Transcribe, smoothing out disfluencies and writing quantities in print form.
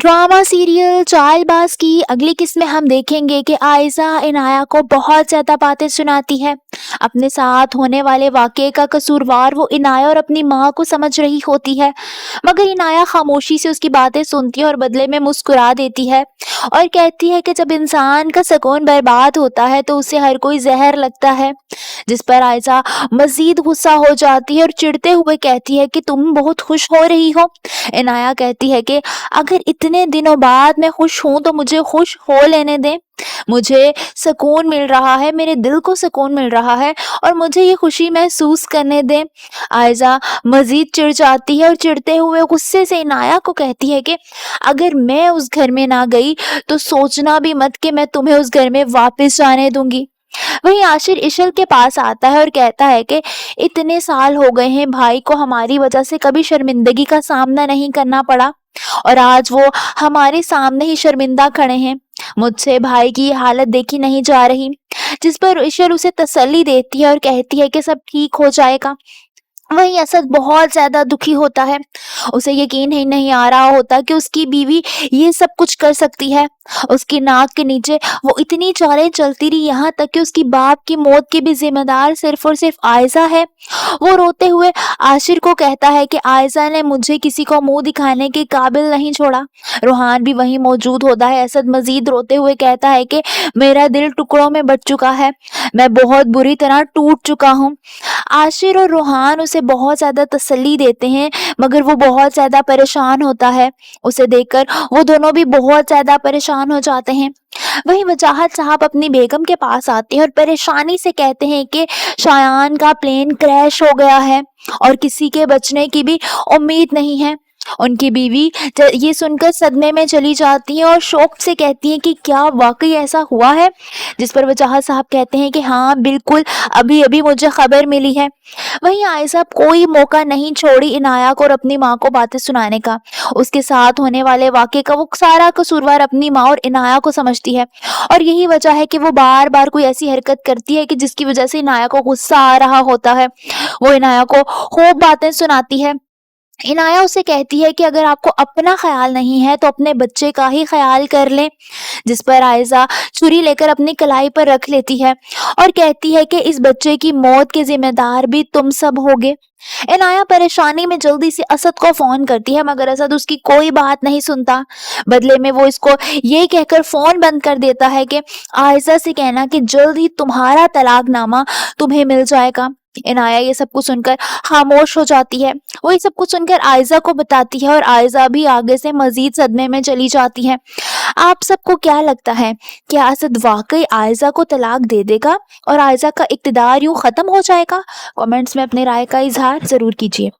Drama serial Chaalbaaz की अगली किस्त में हम देखेंगे कि आयशा इनाया को बहुत ज्यादा बातें सुनाती है। अपने साथ होने वाले वाकये का कसूरवार वो इनाया और अपनी माँ को समझ रही होती है, मगर इनाया खामोशी से उसकी बातें सुनती है और बदले में मुस्कुरा देती है और कहती है कि जब इंसान का सुकून बर्बाद होता है तो उसे हर कोई जहर लगता है। जिस पर आयशा मजीद गुस्सा हो जाती है और चिढ़ते हुए कहती है कि तुम बहुत खुश हो रही हो। इनाया कहती है कि अगर इतने दिनों बाद मैं खुश हूं तो मुझे खुश हो लेने दें। मुझे सुकून मिल रहा है, मेरे दिल को सुकून मिल रहा है और मुझे ये खुशी महसूस करने दें। आयशा मजीद चिढ़ जाती है और चिढ़ते हुए गुस्से से इनाया को कहती है कि अगर मैं उस घर में ना गई तो सोचना भी मत कि मैं तुम्हें उस घर में वापस जाने दूंगी। वहीं आशिर इशल के पास आता है और कहता है कि इतने साल हो गए हैं भाई को हमारी वजह से कभी शर्मिंदगी का सामना नहीं करना पड़ा और आज वो हमारे सामने ही शर्मिंदा खड़े हैं। मुझसे भाई की ये हालत देखी नहीं जा रही। जिस पर इशल उसे तसल्ली देती है और कहती है कि सब ठीक हो जाएगा। वहीं असद बहुत ज्यादा दुखी होता है। उसे यकीन ही नहीं आ रहा होता कि उसकी बीवी ये सब कुछ कर सकती है। उसकी नाक के नीचे वो इतनी चालें चलती रही, यहाँ तक कि उसकी बाप की मौत की भी जिम्मेदार सिर्फ और सिर्फ आयशा है। वो रोते हुए आशिर को कहता है कि आयशा ने मुझे किसी को मुंह दिखाने के काबिल नहीं छोड़ा। रूहान भी वहीं मौजूद होता है। असद मजीद रोते हुए कहता है कि मेरा दिल टुकड़ों में बट चुका है, मैं बहुत बुरी तरह टूट चुका हूँ। आशिर और रूहान उसे बहुत ज्यादा तसल्ली देते हैं, मगर वो बहुत ज्यादा परेशान होता है। उसे देखकर वो दोनों भी बहुत ज्यादा परेशान हो जाते हैं। वहीं वजाहत साहब अपनी बेगम के पास आते हैं और परेशानी से कहते हैं कि शायान का प्लेन क्रैश हो गया है और किसी के बचने की भी उम्मीद नहीं है। उनकी बीवी ये सुनकर सदमे में चली जाती है और शौक से कहती है कि क्या वाकई ऐसा हुआ है। जिस पर वजाहत साहब कहते हैं कि हाँ बिल्कुल, अभी अभी मुझे खबर मिली है। वहीं आयशा कोई मौका नहीं छोड़ी इनाया को और अपनी माँ को बातें सुनाने का। उसके साथ होने वाले वाकये का वो सारा कसूरवार अपनी माँ और इनाया को समझती है और यही वजह है कि वो बार बार कोई ऐसी हरकत करती है कि जिसकी वजह से इनाया को गुस्सा आ रहा होता है। वो इनाया को खूब बातें सुनाती है। इनाया उसे कहती है कि अगर आपको अपना ख्याल नहीं है तो अपने बच्चे का ही ख्याल कर लें। जिस पर आयशा छुरी लेकर अपनी कलाई पर रख लेती है और कहती है कि इस बच्चे की मौत के जिम्मेदार भी तुम सब होगे। इनाया परेशानी में जल्दी से असद को फोन करती है, मगर असद उसकी कोई बात नहीं सुनता। बदले में वो इसको ये कहकर फोन बंद कर देता है कि आयशा से कहना कि जल्द ही तुम्हारा तलाकनामा तुम्हें मिल जाएगा। इनाया ये सब कुछ सुनकर खामोश हो जाती है। वो ये सब कुछ सुनकर आयशा को बताती है और आयशा भी आगे से मजीद सदमे में चली जाती है। आप सबको क्या लगता है कि असद वाकई आयशा को तलाक दे देगा और आयशा का इक़्तिदार यूं खत्म हो जाएगा? कमेंट्स में अपनी राय का इजहार जरूर कीजिए।